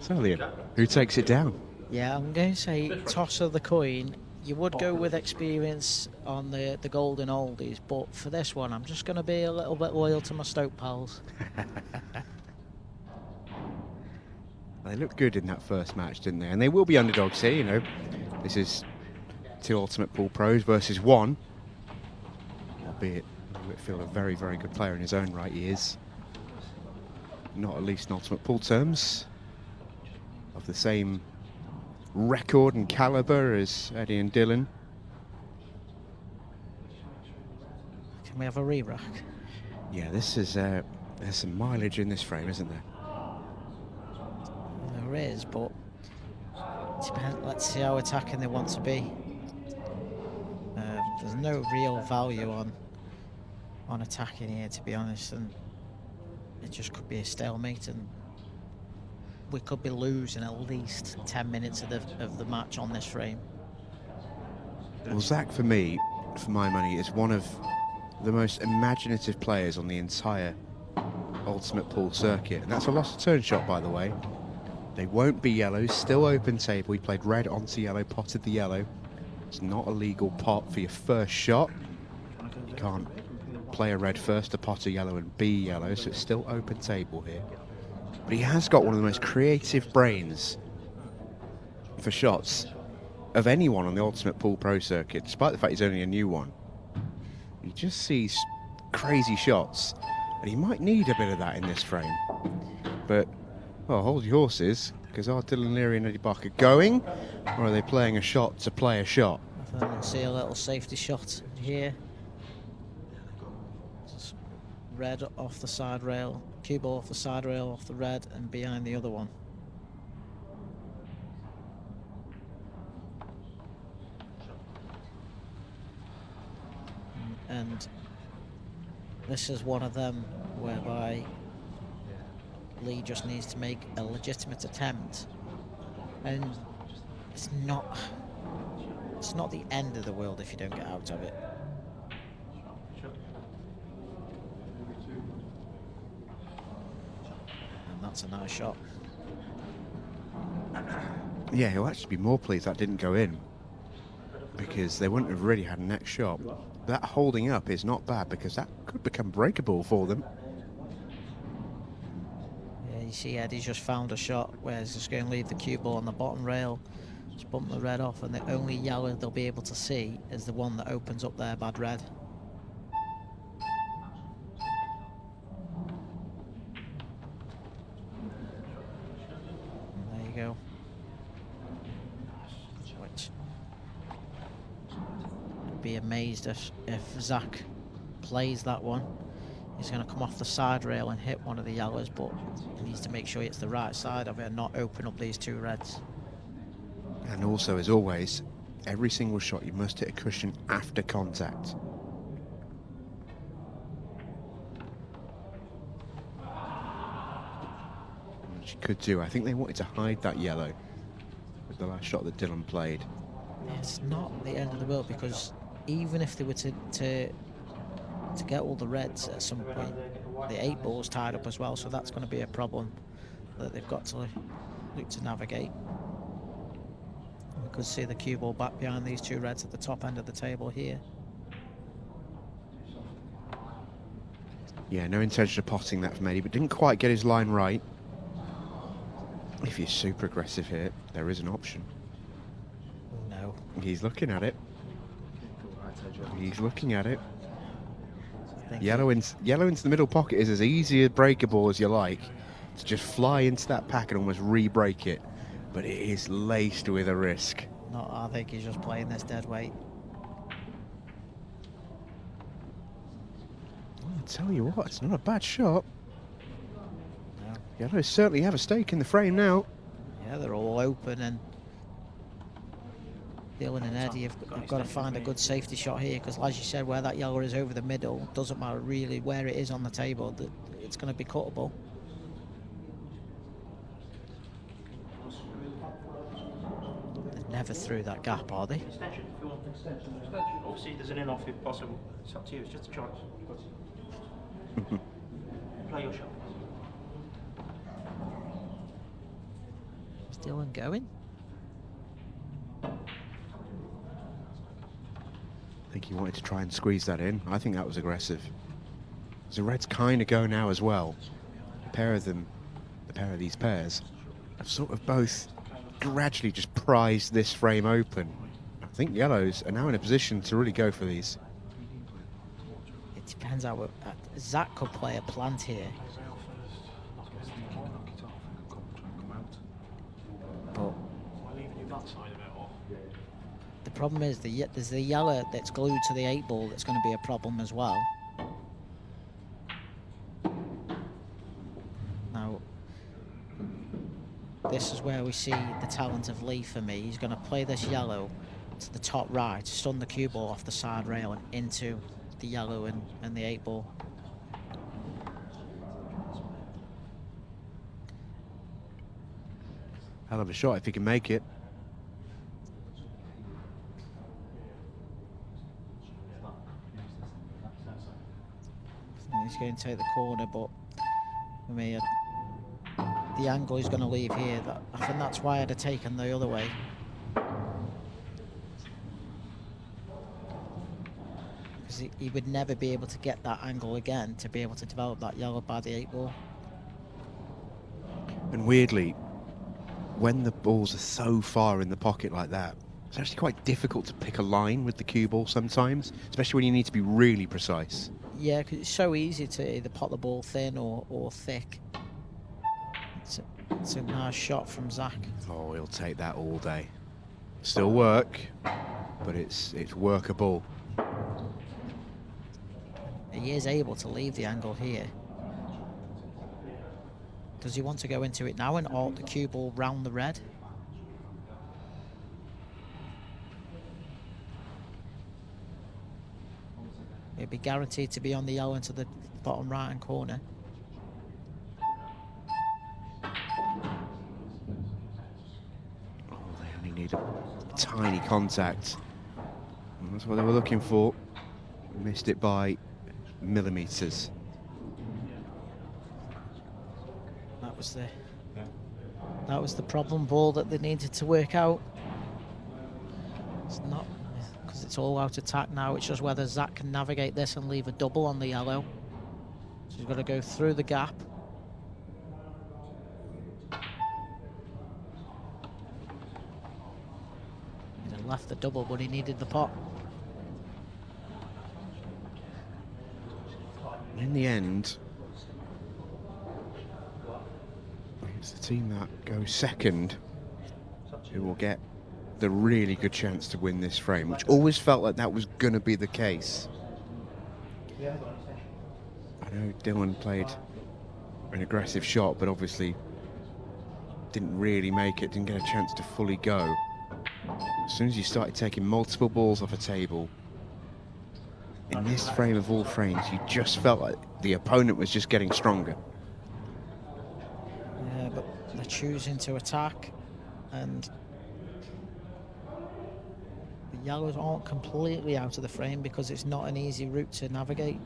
So, Liam, who takes it down? Yeah, I'm going to say toss of the coin. You would go with experience on the golden oldies, but for this one, I'm just going to be a little bit loyal to my Stoke pals. They looked good in that first match, didn't they? And they will be underdogs here, you know. This is 2 Ultimate Pool pros versus 1. Albeit Lee Whitfield, a very, very good player in his own right, he is. Not at least in Ultimate Pool terms. Of the same record and caliber as Eddie and Dylan. Can we have a re-rack? Yeah, this is there's some mileage in this frame, isn't there? There is, but let's see how attacking they want to be. There's no real value on attacking here, to be honest, and it just could be a stalemate, and we could be losing at least 10 minutes of the match on this frame. Well, Zak, for me, for my money, is one of the most imaginative players on the entire Ultimate Pool circuit, and that's a lost turn shot, by the way. They won't be yellows, still open table. He played red onto yellow, potted the yellow. It's not a legal pot for your first shot. You can't play a red first to pot a yellow and be yellow, so it's still open table here. But he has got one of the most creative brains for shots of anyone on the Ultimate Pool Pro circuit, despite the fact he's only a new one. He just sees crazy shots, and he might need a bit of that in this frame. But, well, hold your horses, because are Dylan Leary and Eddie Barker going, or are they playing a shot to play a shot? I think we'll see a little safety shot here. Just red off the side rail, cue ball off the side rail, off the red, and behind the other one. And this is one of them whereby Lee just needs to make a legitimate attempt, and it's not the end of the world if you don't get out of it. And that's a nice shot. Yeah, he'll actually be more pleased that didn't go in, because they wouldn't have really had a next shot. That holding up is not bad, because that could become breakable for them. Yeah, you see Eddie's just found a shot where he's just going to leave the cue ball on the bottom rail, just bump the red off, and the only yellow they'll be able to see is the one that opens up their bad red. And there you go. Which, I'd be amazed if Zak plays that one. He's going to come off the side rail and hit one of the yellows, but he needs to make sure it's the right side of it and not open up these 2 reds. And also, as always, every single shot you must hit a cushion after contact. Which you could do. I think they wanted to hide that yellow with the last shot that Dylan played. It's not the end of the world, because even if they were to get all the reds at some point, the 8 ball's tied up as well, so that's going to be a problem that they've got to look to navigate. We could see the cue ball back behind these 2 reds at the top end of the table here. Yeah, no intention of potting that from Eddie, but didn't quite get his line right. If you're super aggressive here, there is an option. No. He's looking at it. He's looking at it. Yellow into the middle pocket is as easy a breakable as you like. To just fly into that pack and almost re-break it. But it is laced with a risk. No, I think he's just playing this dead weight. I'll tell you what, it's not a bad shot. No. Yellow certainly have a stake in the frame now. Yeah, they're all open, and Dylan and Eddie have got to find a good safety shot here, because as you said, where that yellow is over the middle, doesn't matter really where it is on the table, it's going to be cuttable. They're never through that gap, are they? Extension, if you want an extension. Obviously, there's an in-off if possible. It's up to you, it's just a choice. Play your shot. Is Dylan going? I think he wanted to try and squeeze that in. I think that was aggressive. So Reds kind of go now as well. A pair of them, the pair of these pairs, have sort of both gradually just prized this frame open. I think yellows are now in a position to really go for these. It depends how Zak could play a plant here. But the problem is there's the yellow that's glued to the 8-ball that's going to be a problem as well. Now, this is where we see the talent of Lee for me. He's going to play this yellow to the top right, stun the cue ball off the side rail and into the yellow and the 8-ball. Hell of a shot if he can make it. He's going to take the corner, but for me, the angle he's going to leave here, I think that's why I'd have taken the other way. Because he would never be able to get that angle again to be able to develop that yellow by the 8-ball. And weirdly, when the balls are so far in the pocket like that, it's actually quite difficult to pick a line with the cue ball sometimes, especially when you need to be really precise. Yeah, because it's so easy to either pot the ball thin or thick. It's a nice shot from Zak. Oh, he'll take that all day. Still work, but it's workable. He is able to leave the angle here. Does he want to go into it now and alt the cue ball round the red? It'd be guaranteed to be on the yellow into the bottom right hand corner. Oh, they only need a tiny contact. And that's what they were looking for. Missed it by millimeters. That was the problem ball that they needed to work out. It's not, because it's all out attack now. It's just whether Zak can navigate this and leave a double on the yellow. So he's got to go through the gap. He'd have left the double, but he needed the pot. In the end, it's the team that goes second who will get the really good chance to win this frame, which always felt like that was going to be the case. I know Dylan played an aggressive shot, but obviously didn't really make it, didn't get a chance to fully go. As soon as you started taking multiple balls off a table, in this frame of all frames, you just felt like the opponent was just getting stronger. Yeah, but they're choosing to attack, and the yellows aren't completely out of the frame because it's not an easy route to navigate.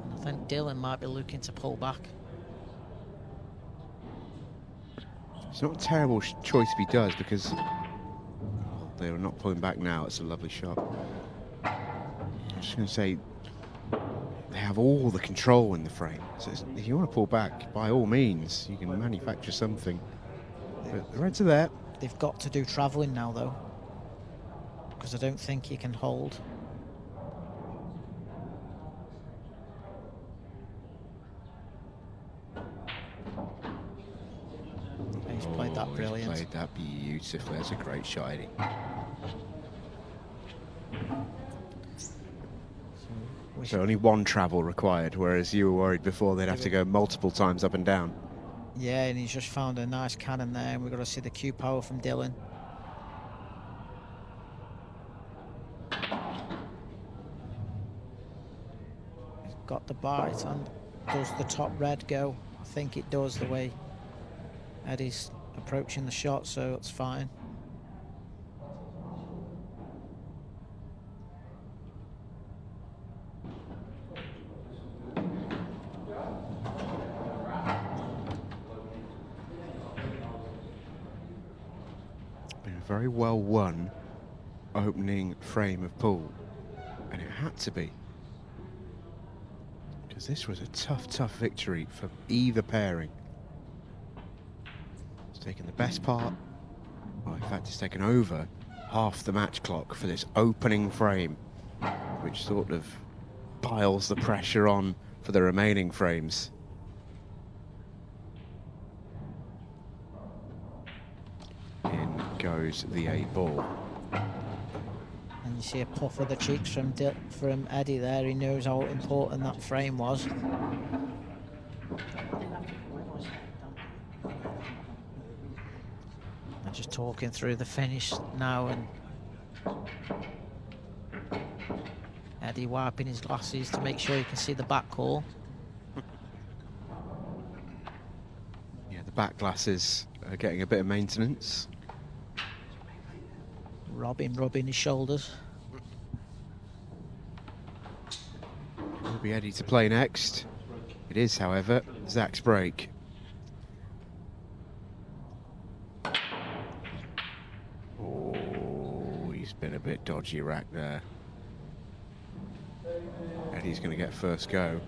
And I think Dylan might be looking to pull back. It's not a terrible choice if he does, because they're not pulling back now. It's a lovely shot. I'm just going to say, they have all the control in the frame. So if you want to pull back, by all means, you can manufacture something. But the Reds are there. They've got to do travelling now, though, because I don't think he can hold. He's played that brilliant. He's played that beautifully. That's a great shot, Eddie. So only one travel required, whereas you were worried before they'd have to go multiple times up and down. Yeah, and he's just found a nice cannon there, and we've got to see the cue power from Dylan. He's got the bite, and does the top red go? I think it does, the way Eddie's approaching the shot, so it's fine. very well won opening frame of pool, and it had to be, because this was a tough victory for either pairing. It's taken the best part, well, in fact it's taken over half the match clock for this opening frame, which sort of piles the pressure on for the remaining frames. In goes the 8-ball. And you see a puff of the cheeks from Eddie there. He knows how important that frame was. I'm just talking through the finish now, and Eddie wiping his glasses to make sure he can see the back call. Yeah, the back glasses are getting a bit of maintenance. Robin rubbing his shoulders. Will be Eddie to play next. It is, however, Zak's break. Oh, he's been a bit dodgy rack there. Eddie's going to get first go.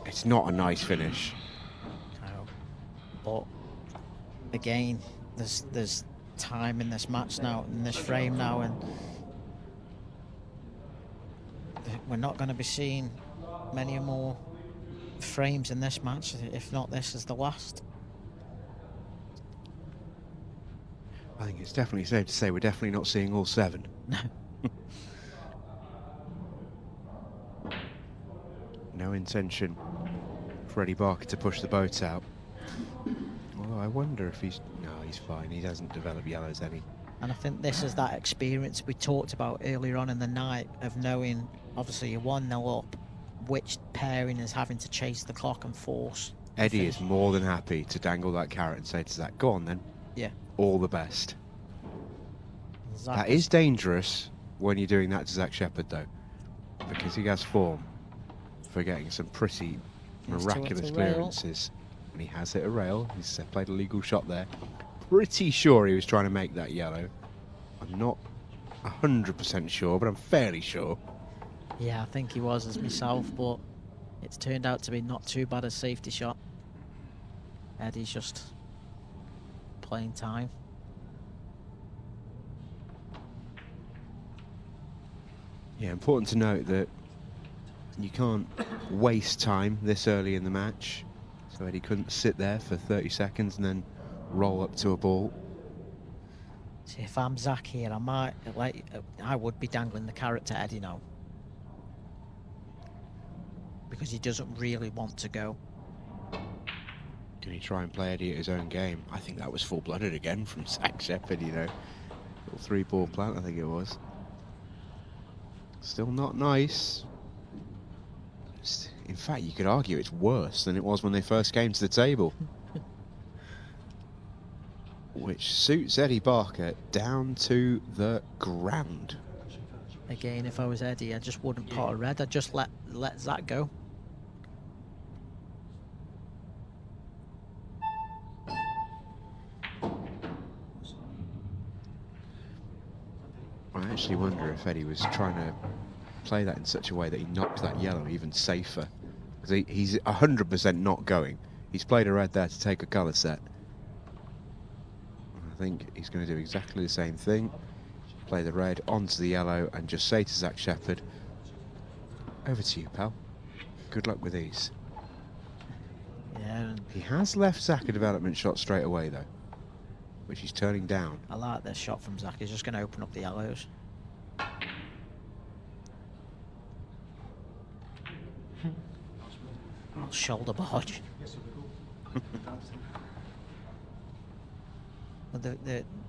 It's not a nice finish. No. But again, there's time in this match now, in this frame now, and we're not going to be seeing many more frames in this match, if not this is the last. I think it's definitely safe to say we're definitely not seeing all 7. No. No intention for Eddie Barker to push the boat out. Although I wonder if he's... No, he's fine. He doesn't develop yellows any. And I think this is that experience we talked about earlier on in the night of knowing, obviously you're 1-0 up, which pairing is having to chase the clock and force. Eddie is more than happy to dangle that carrot and say to Zak, go on then. Yeah. All the best. Zak That is dangerous when you're doing that to Zak Shepherd, though, because he has form for getting some pretty miraculous clearances. And he has hit a rail. He's played a legal shot there. Pretty sure he was trying to make that yellow. I'm not 100% sure, but I'm fairly sure. Yeah, I think he was as myself, but it's turned out to be not too bad a safety shot. Eddie's just playing time. Yeah, important to note that you can't waste time this early in the match. So Eddie couldn't sit there for 30 seconds and then roll up to a ball. See, if I'm Zak here, I would be dangling the carrot to Eddie now, because he doesn't really want to go. Can he try and play Eddie at his own game? I think that was full-blooded again from Zak Shepherd, you know. Little 3-ball plant, I think it was. Still not nice. In fact, you could argue it's worse than it was when they first came to the table. Which suits Eddie Barker down to the ground. Again, if I was Eddie, I just wouldn't pot a red. I'd just let Zak go. I actually wonder if Eddie was trying to play that in such a way that he knocked that yellow even safer. Because he's 100% not going. He's played a red there to take a colour set. I think he's going to do exactly the same thing. Play the red onto the yellow and just say to Zak Shepherd, over to you, pal. Good luck with these. Yeah. He has left Zak a development shot straight away, though, which he's turning down. I like this shot from Zak. He's just going to open up the yellows. Shoulder barge.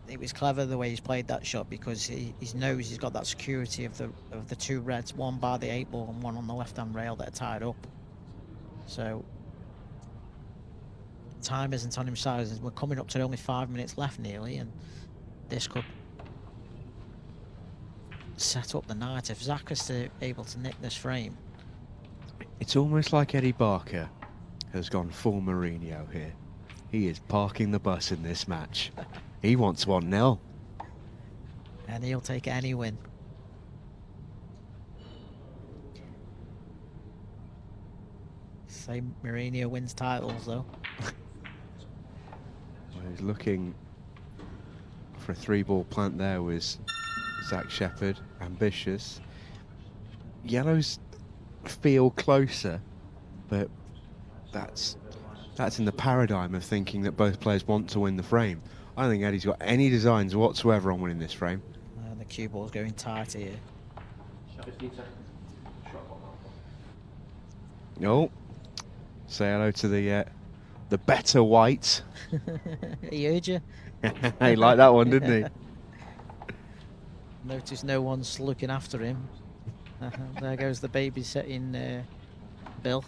It was clever the way he's played that shot, because he knows he's got that security of the 2 reds, one by the 8-ball and one on the left-hand rail that are tied up. So time isn't on his side. We're coming up to only 5 minutes left nearly, and this could set up the night if Zak is able to nick this frame. It's almost like Eddie Barker has gone full Mourinho here. He is parking the bus in this match. He wants 1-0. And he'll take any win. Say Mourinho wins titles though. Well, he's looking for a 3-ball plant there was Zak Shepherd, ambitious. Yellows feel closer, but that's in the paradigm of thinking that both players want to win the frame. I don't think Eddie's got any designs whatsoever on winning this frame. And the cue ball's going tight here. No. Say hello to the better white. He heard you. He liked that one, didn't he? Notice no one's looking after him. There goes the babysitting Bill.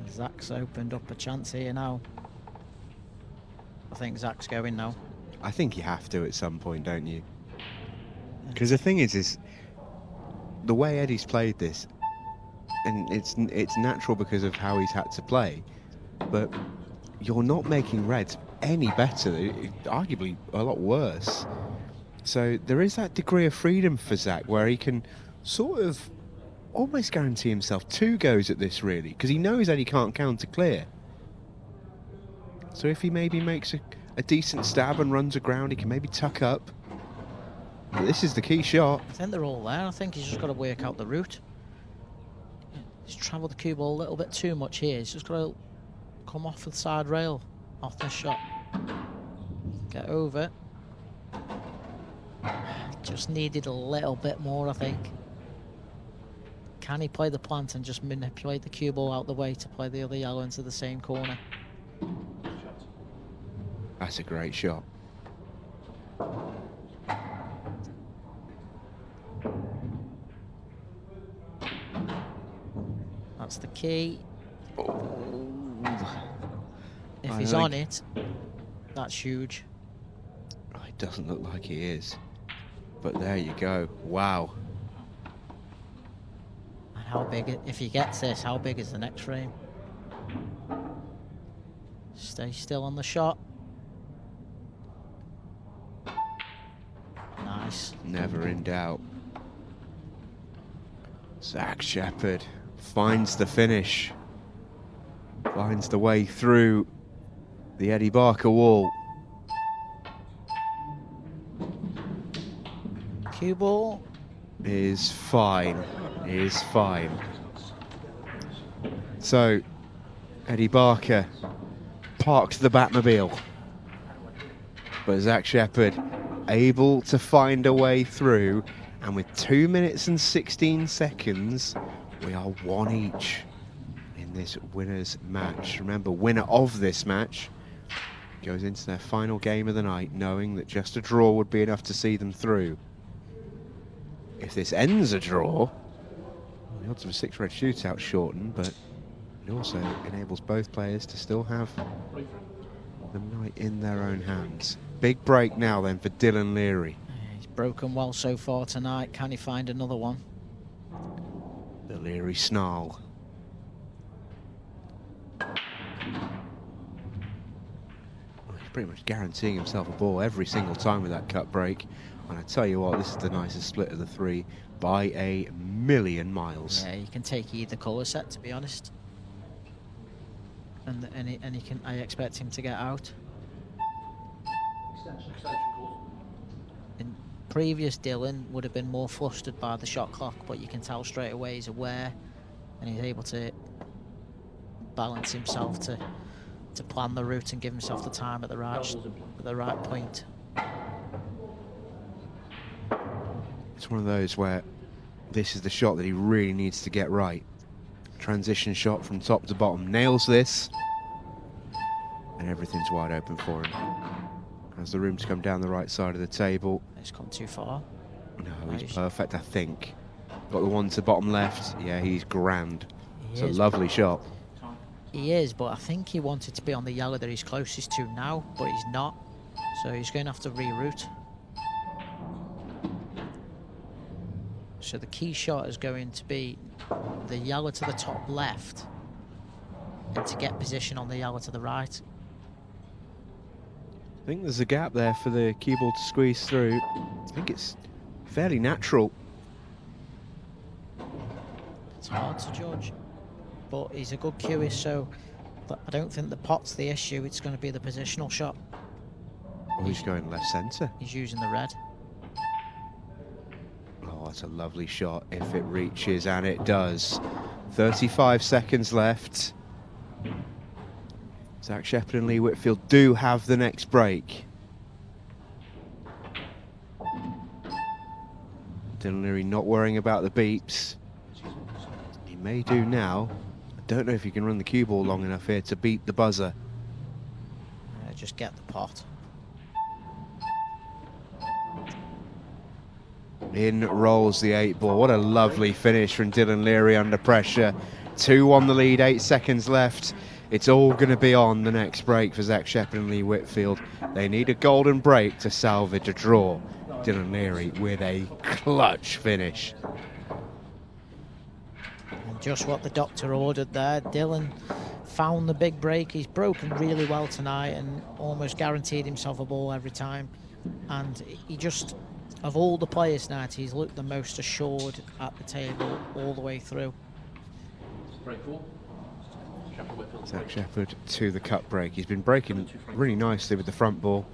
Zak's opened up a chance here now. I think Zak's going now. I think you have to at some point, don't you? Because the thing is the way Eddie's played this, and it's natural because of how he's had to play, but you're not making reds any better, arguably a lot worse. So there is that degree of freedom for Zak where he can sort of almost guarantee himself 2 goes at this, really, because he knows that he can't counter clear. So if he maybe makes a decent stab and runs aground, he can maybe tuck up. But this is the key shot. I think they're all there. I think he's just got to work out the route. He's travelled the cue ball a little bit too much here. He's just got to come off the side rail, off the shot. Get over. Just needed a little bit more, I think. Can he play the plant and just manipulate the cue ball out the way to play the other yellow into the same corner? That's a great shot. That's the key. Oh. If he's on it, that's huge. It doesn't look like he is. But there you go. Wow. And how big, if he gets this, how big is the next frame? Stay still on the shot. Nice. Never in doubt. Zak Shepherd finds the finish. Finds the way through the Eddie Barker wall. Cue ball is fine. Is fine. So, Eddie Barker parked the Batmobile. But Zak Shepherd able to find a way through, and with 2 minutes and 16 seconds, we are 1 each in this winners match. Remember, winner of this match goes into their final game of the night, knowing that just a draw would be enough to see them through. If this ends a draw, the odds of a 6-red shootout shorten, but it also enables both players to still have the night in their own hands. Big break now then for Dylan Leary. He's broken well so far tonight. Can he find another one? The Leary snarl. He's pretty much guaranteeing himself a ball every single time with that cut break. And I tell you what, this is the nicest split of the 3 by a million miles. Yeah, you can take either colour set, to be honest. And he can. I expect him to get out. In previous, Dylan would have been more flustered by the shot clock, but you can tell straight away he's aware, and he's able to balance himself to plan the route and give himself the time at the right point. It's one of those where this is the shot that he really needs to get right. Transition shot from top to bottom. Nails this, and everything's wide open for him. Has the room to come down the right side of the table. He's come too far. No, he's perfect, I think. Got the one to bottom left. Yeah, he's grand. It's a lovely shot. He is, but I think he wanted to be on the yellow that he's closest to now, but he's not. So he's going to have to reroute. So the key shot is going to be the yellow to the top left and to get position on the yellow to the right. I think there's a gap there for the cue ball to squeeze through. I think it's fairly natural. It's hard to judge, but he's a good cueist, so I don't think the pot's the issue. It's going to be the positional shot. Oh, he's going left centre. He's using the red. Oh, that's a lovely shot if it reaches, and it does. 35 seconds left. Zak Shepherd and Lee Whitfield do have the next break. Dylan Leary not worrying about the beeps. He may do now. I don't know if he can run the cue ball long enough here to beat the buzzer. Just get the pot. In rolls the 8-ball. What a lovely finish from Dylan Leary under pressure. 2-1 the lead, 8 seconds left. It's all going to be on the next break for Zak Shepherd and Lee Whitfield. They need a golden break to salvage a draw. Dylan Leary with a clutch finish. And just what the doctor ordered there. Dylan found the big break. He's broken really well tonight and almost guaranteed himself a ball every time. And he just, of all the players tonight, he's looked the most assured at the table all the way through. Zak Shepherd to the cut break. He's been breaking really nicely with the front ball,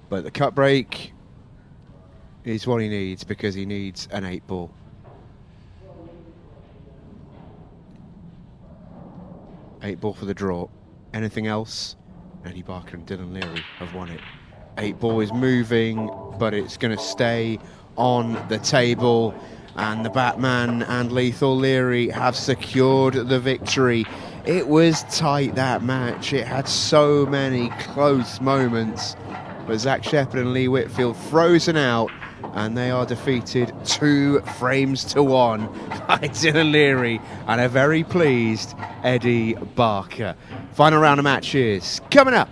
but the cut break is what he needs because he needs an 8-ball. Eight ball for the draw. Anything else? Eddie Barker and Dylan Leary have won it. 8-ball is moving, but it's going to stay on the table. And the Batman and Lethal Leary have secured the victory. It was tight, that match. It had so many close moments. But Zak Shepherd and Lee Whitfield frozen out, and they are defeated 2 frames to 1 by Dylan Leary and a very pleased Eddie Barker. Final round of matches coming up.